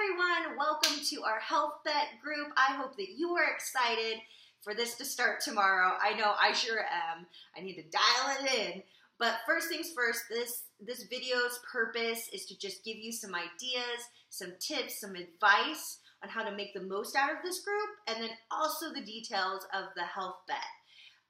everyone, welcome to our Health Bet group. I hope that you are excited for this to start tomorrow. I know I sure am. I need to dial it in. But first things first, this video's purpose is to just give you some ideas, some tips, some advice on how to make the most out of this group, and then also the details of the Health Bet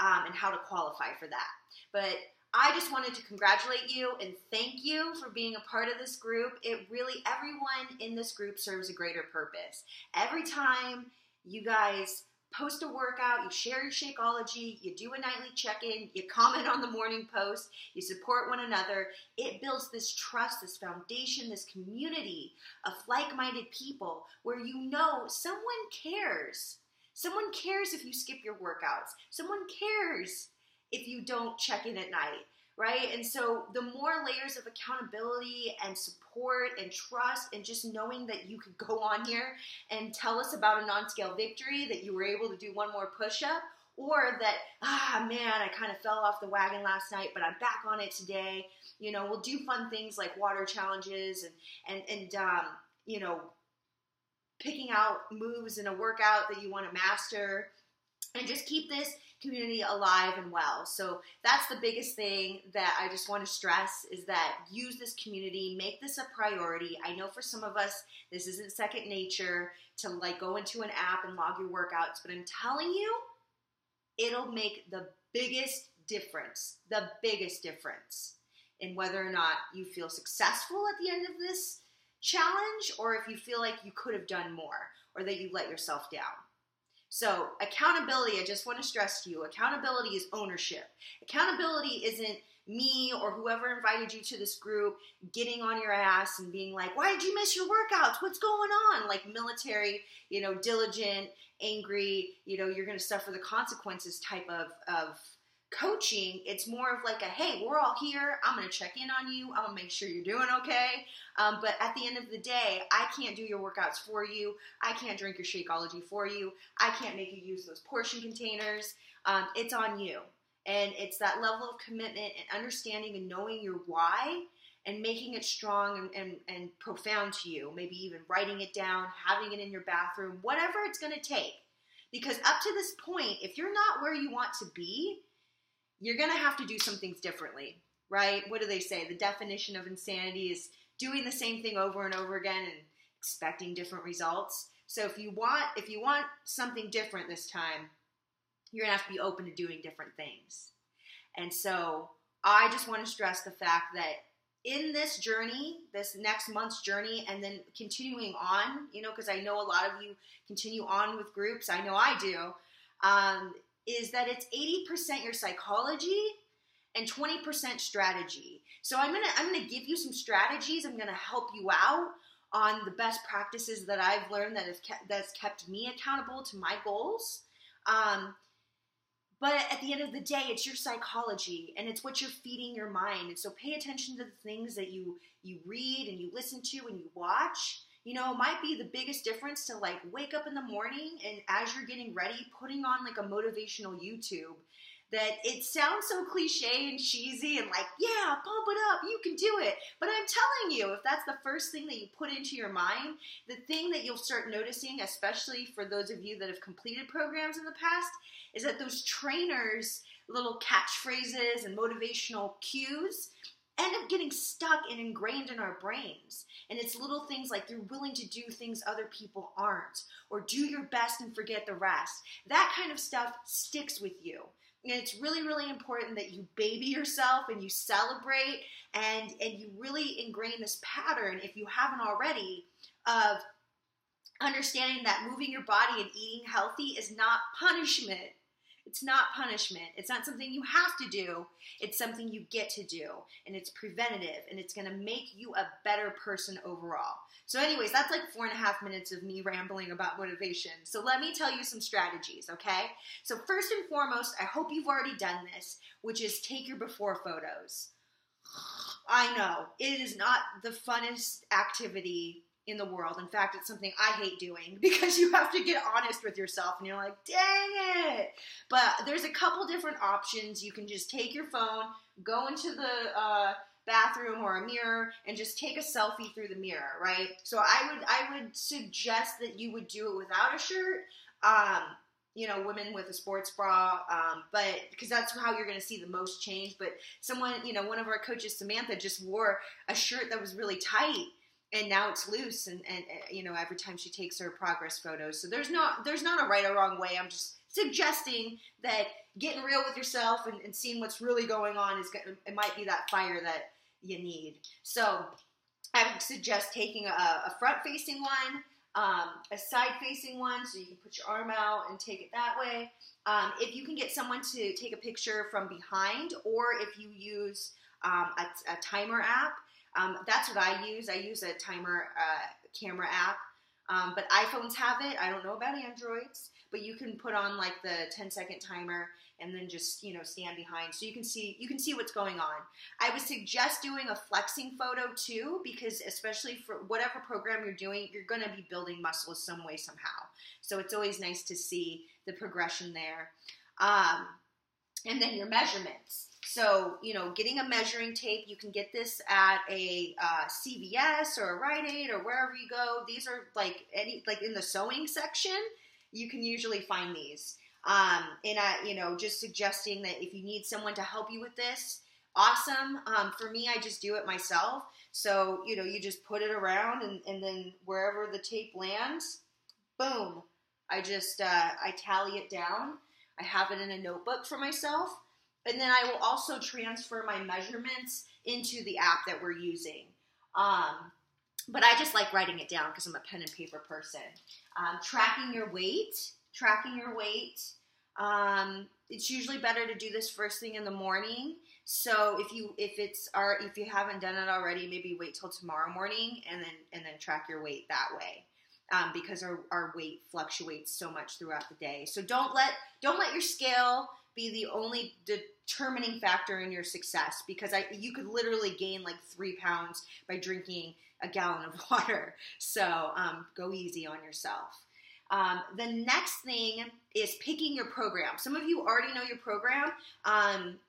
and how to qualify for that. But I just wanted to congratulate you and thank you for being a part of this group. Everyone in this group serves a greater purpose. Every time you guys post a workout, you share your Shakeology, you do a nightly check-in, you comment on the morning post, you support one another, it builds this trust, this foundation, this community of like-minded people where you know someone cares. Someone cares if you skip your workouts. Someone cares if you don't check in at night, right? And so the more layers of accountability and support and trust and just knowing that you could go on here and tell us about a non-scale victory, that you were able to do one more push-up, or that, man, I kind of fell off the wagon last night, but I'm back on it today. You know, we'll do fun things like water challenges and you know, picking out moves in a workout that you want to master, and just keep this community alive and well. So that's the biggest thing that I just want to stress, is that use this community, make this a priority. I know for some of us, this isn't second nature to like go into an app and log your workouts, but I'm telling you, it'll make the biggest difference in whether or not you feel successful at the end of this challenge, or if you feel like you could have done more, or that you let yourself down. So accountability, I just want to stress to you, accountability is ownership. Accountability isn't me or whoever invited you to this group getting on your ass and being like, why did you miss your workouts? What's going on? Like military, you know, diligent, angry, you know, you're going to suffer the consequences type of coaching. It's more of like a, hey, we're all here. I'm going to check in on you. I'm going to make sure you're doing okay. But at the end of the day, I can't do your workouts for you. I can't drink your Shakeology for you. I can't make you use those portion containers. It's on you. And it's that level of commitment and understanding and knowing your why and making it strong and profound to you. Maybe even writing it down, having it in your bathroom, whatever it's going to take. Because up to this point, if you're not where you want to be, you're going to have to do some things differently, right? What do they say? The definition of insanity is doing the same thing over and over again and expecting different results. So if you want something different this time, you're going to have to be open to doing different things. And so I just want to stress the fact that in this journey, this next month's journey, and then continuing on, you know, because I know a lot of you continue on with groups, I know I do, is that it's 80% your psychology and 20% strategy. So I'm gonna give you some strategies. I'm gonna help you out on the best practices that I've learned that's kept me accountable to my goals. But at the end of the day, it's your psychology and it's what you're feeding your mind. And so pay attention to the things that you read and you listen to and you watch. You know, it might be the biggest difference to like wake up in the morning and as you're getting ready, putting on like a motivational YouTube that it sounds so cliche and cheesy and like, yeah, pump it up, you can do it. But I'm telling you, if that's the first thing that you put into your mind, the thing that you'll start noticing, especially for those of you that have completed programs in the past, is that those trainers' little catchphrases and motivational cues end up getting stuck and ingrained in our brains. And it's little things like you're willing to do things other people aren't, or do your best and forget the rest. That kind of stuff sticks with you. And it's really, really important that you baby yourself and you celebrate and you really ingrain this pattern, if you haven't already, of understanding that moving your body and eating healthy is not punishment. It's not punishment. It's not something you have to do. It's something you get to do. And it's preventative. And it's going to make you a better person overall. So anyways, that's like 4.5 minutes of me rambling about motivation. So let me tell you some strategies, okay? So first and foremost, I hope you've already done this, which is take your before photos. I know, it is not the funnest activity in the world. In fact, it's something I hate doing because you have to get honest with yourself and you're like, dang it. But there's a couple different options. You can just take your phone, go into the bathroom or a mirror and just take a selfie through the mirror, right? So I would suggest that you would do it without a shirt. You know, women with a sports bra, but because that's how you're going to see the most change. But someone, you know, one of our coaches, Samantha, just wore a shirt that was really tight, and now it's loose. And you know, every time she takes her progress photos, so there's not a right or wrong way. I'm just suggesting that getting real with yourself and seeing what's really going on it might be that fire that you need. So I would suggest taking a front-facing one. A side-facing one, so you can put your arm out and take it that way. If you can get someone to take a picture from behind, or if you use a timer app, that's what I use. I use a timer camera app, but iPhones have it. I don't know about Androids, but you can put on like the 10-second timer and then just, you know, stand behind so you can see what's going on. I would suggest doing a flexing photo too, because especially for whatever program you're doing, you're going to be building muscles some way, somehow. So it's always nice to see the progression there. And then your measurements. So, you know, getting a measuring tape, you can get this at a CVS or a Rite Aid or wherever you go. These are like in the sewing section, you can usually find these. And you know, just suggesting that if you need someone to help you with this, awesome. For me, I just do it myself. So, you know, you just put it around and then wherever the tape lands, boom. I just, I tally it down. I have it in a notebook for myself. And then I will also transfer my measurements into the app that we're using. But I just like writing it down because I'm a pen and paper person. Tracking your weight. It's usually better to do this first thing in the morning. So if you haven't done it already, maybe wait till tomorrow morning and then track your weight that way. Because our weight fluctuates so much throughout the day. So don't let your scale be the only determining factor in your success, because you could literally gain like 3 pounds by drinking a gallon of water. So go easy on yourself. The next thing is picking your program. Some of you already know your program.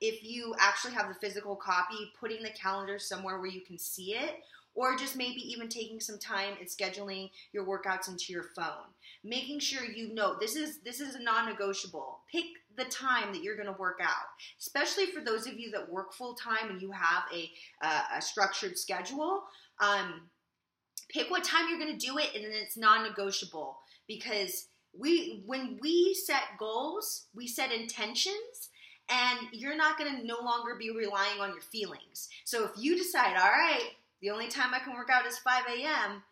If you actually have the physical copy, putting the calendar somewhere where you can see it, or just maybe even taking some time and scheduling your workouts into your phone. Making sure you know this is a non-negotiable. Pick the time that you're going to work out, especially for those of you that work full-time and you have a structured schedule. Pick what time you're going to do it, and then it's non-negotiable, because when we set goals, we set intentions, and you're not going to no longer be relying on your feelings. So if you decide, all right, the only time I can work out is 5 a.m.,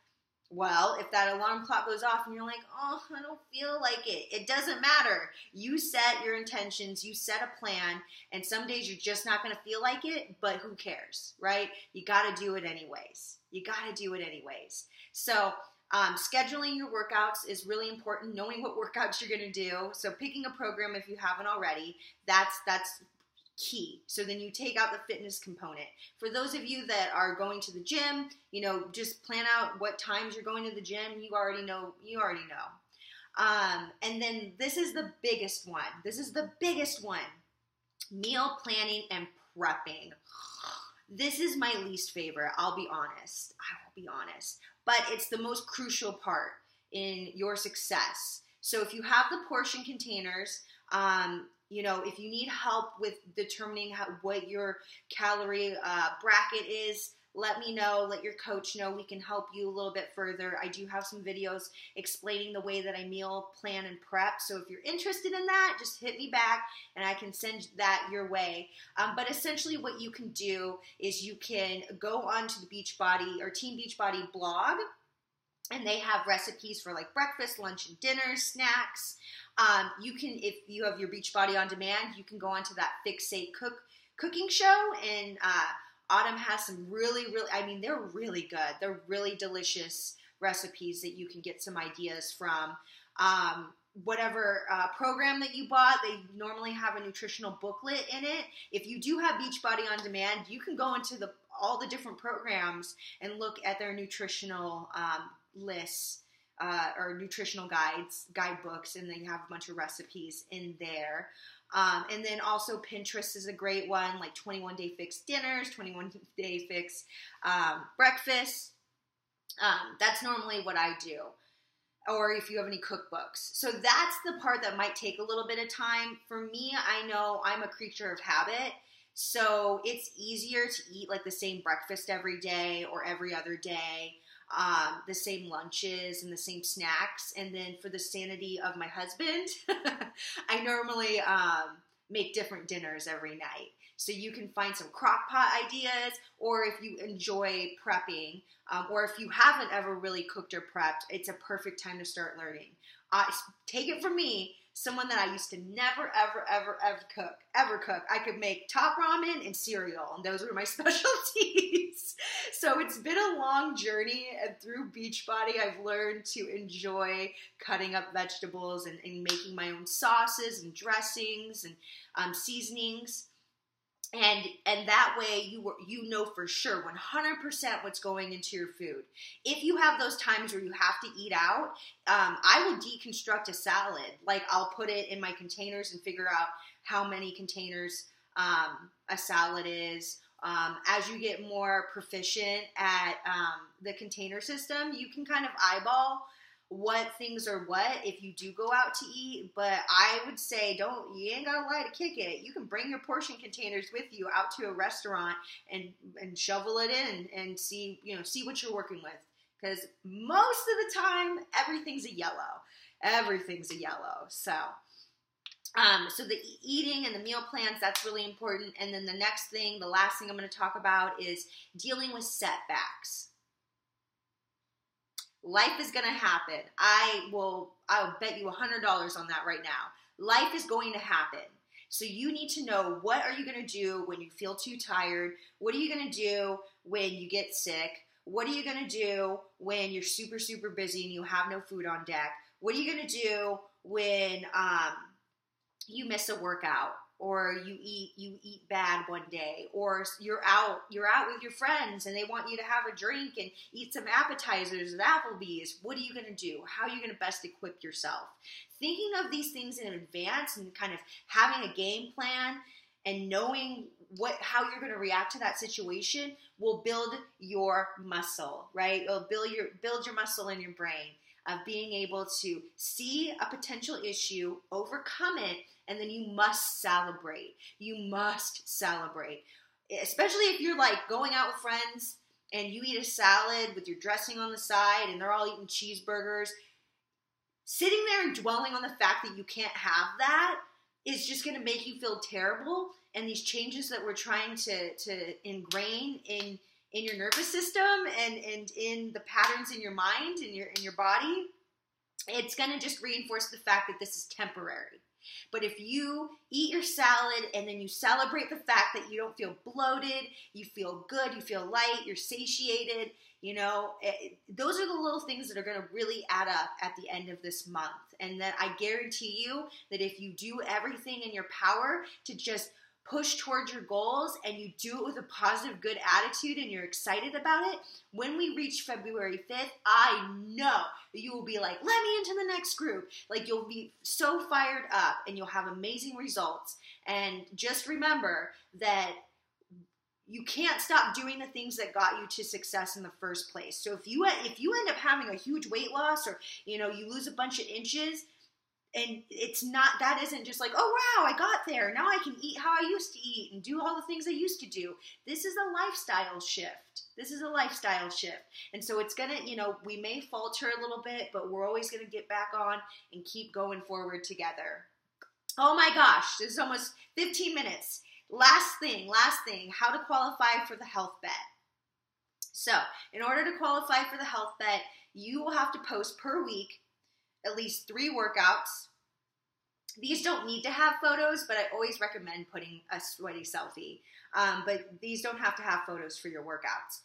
well, if that alarm clock goes off and you're like, oh, I don't feel like it, it doesn't matter. You set your intentions, you set a plan, and some days you're just not going to feel like it, but who cares, right? You got to do it anyways. So scheduling your workouts is really important, knowing what workouts you're going to do. So picking a program if you haven't already, that's key. So then you take out the fitness component. For those of you that are going to the gym, you know, just plan out what times you're going to the gym. You already know. And then this is the biggest one. Meal planning and prepping. This is my least favorite. I'll be honest. But it's the most crucial part in your success. So if you have the portion containers, you know, if you need help with determining what your calorie bracket is, let me know, let your coach know. We can help you a little bit further. I do have some videos explaining the way that I meal plan and prep. So if you're interested in that, just hit me back and I can send that your way. But essentially what you can do is you can go onto the Beachbody or Team Beachbody blog, and they have recipes for like breakfast, lunch, and dinner, snacks. You can, if you have your Beachbody on demand, you can go onto that Fixate cooking show, and Autumn has some really, I mean, they're really good. They're really delicious recipes that you can get some ideas from. Whatever program that you bought, they normally have a nutritional booklet in it. If you do have Beachbody on demand, you can go into all the different programs and look at their nutritional lists or nutritional guidebooks, and they have a bunch of recipes in there. And then also Pinterest is a great one, like 21-day fixed dinners, 21-day fixed breakfast. That's normally what I do. Or if you have any cookbooks. So that's the part that might take a little bit of time. For me, I know I'm a creature of habit. So it's easier to eat like the same breakfast every day or every other day, the same lunches and the same snacks. And then for the sanity of my husband, I normally make different dinners every night. So you can find some crock pot ideas, or if you enjoy prepping, or if you haven't ever really cooked or prepped, it's a perfect time to start learning. Take it from me, someone that I used to never, ever cook. I could make top ramen and cereal, and those were my specialties. So it's been a long journey, and through Beachbody, I've learned to enjoy cutting up vegetables and making my own sauces and dressings and seasonings. And that way you know for sure 100% what's going into your food. If you have those times where you have to eat out, I will deconstruct a salad. Like I'll put it in my containers and figure out how many containers a salad is. As you get more proficient at the container system, you can kind of eyeball what things are what if you do go out to eat. But I would say you ain't gotta lie to kick it. You can bring your portion containers with you out to a restaurant and shovel it in and see what you're working with, because most of the time everything's a yellow. So the eating and the meal plans, that's really important. And then the last thing I'm going to talk about is dealing with setbacks. Life is going to happen. I'll bet you $100 on that right now. Life is going to happen. So you need to know, what are you going to do when you feel too tired? What are you going to do when you get sick? What are you going to do when you're super, super busy and you have no food on deck? What are you going to do when you miss a workout, or you eat bad one day, or you're out with your friends and they want you to have a drink and eat some appetizers at Applebee's? What are you going to do? How are you going to best equip yourself? Thinking of these things in advance and kind of having a game plan and knowing how you're going to react to that situation will build your muscle, right? It'll build your muscle in your brain of being able to see a potential issue, overcome it, and then you must celebrate. You must celebrate. Especially if you're like going out with friends and you eat a salad with your dressing on the side and they're all eating cheeseburgers. Sitting there and dwelling on the fact that you can't have that is just going to make you feel terrible. And these changes that we're trying to ingrain in your nervous system and in the patterns in your mind and in your body, it's going to just reinforce the fact that this is temporary. But if you eat your salad and then you celebrate the fact that you don't feel bloated, you feel good, you feel light, you're satiated, those are the little things that are going to really add up at the end of this month. And that I guarantee you that if you do everything in your power to just push towards your goals and you do it with a positive, good attitude and you're excited about it, when we reach February 5th, I know that you will be like, let me into the next group. Like, you'll be so fired up and you'll have amazing results. And just remember that you can't stop doing the things that got you to success in the first place. So if you end up having a huge weight loss, or you lose a bunch of inches, and that isn't just like, oh wow, I got there, now I can eat how I used to eat and do all the things I used to do. This is a lifestyle shift. And so it's gonna, we may falter a little bit, but we're always gonna get back on and keep going forward together. Oh my gosh, this is almost 15 minutes. Last thing, how to qualify for the health bet. So in order to qualify for the health bet, you will have to post per week at least 3 workouts. These don't need to have photos, but I always recommend putting a sweaty selfie. But these don't have to have photos for your workouts.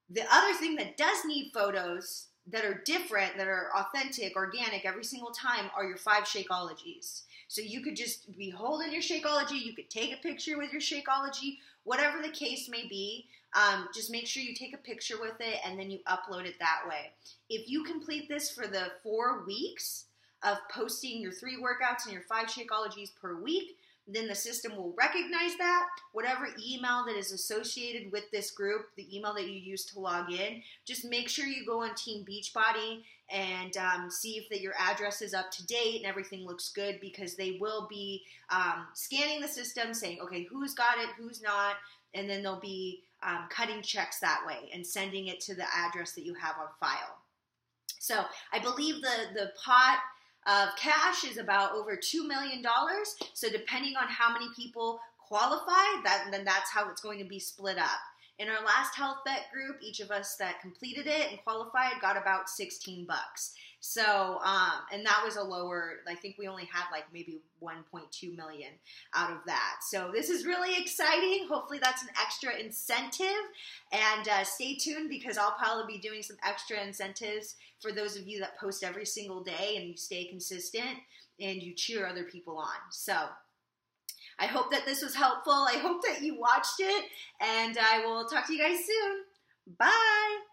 The other thing that does need photos that are different, that are authentic, organic every single time, are your 5 Shakeologies. So you could just be holding your Shakeology, you could take a picture with your Shakeology, whatever the case may be. Just make sure you take a picture with it and then you upload it that way. If you complete this for the 4 weeks of posting your 3 workouts and your 5 Shakeologies per week, then the system will recognize that. Whatever email that is associated with this group, the email that you use to log in, just make sure you go on Team Beachbody and see if that your address is up to date and everything looks good, because they will be scanning the system, saying, okay, who's got it, who's not, and then they'll be cutting checks that way and sending it to the address that you have on file. So I believe the pot of cash is about over $2 million. So depending on how many people qualify, then that's how it's going to be split up. In our last health vet group, each of us that completed it and qualified got about $16. So, and that was a lower, I think we only had like maybe 1.2 million out of that. So this is really exciting. Hopefully that's an extra incentive, and stay tuned, because I'll probably be doing some extra incentives for those of you that post every single day and you stay consistent and you cheer other people on. So I hope that this was helpful. I hope that you watched it, and I will talk to you guys soon. Bye.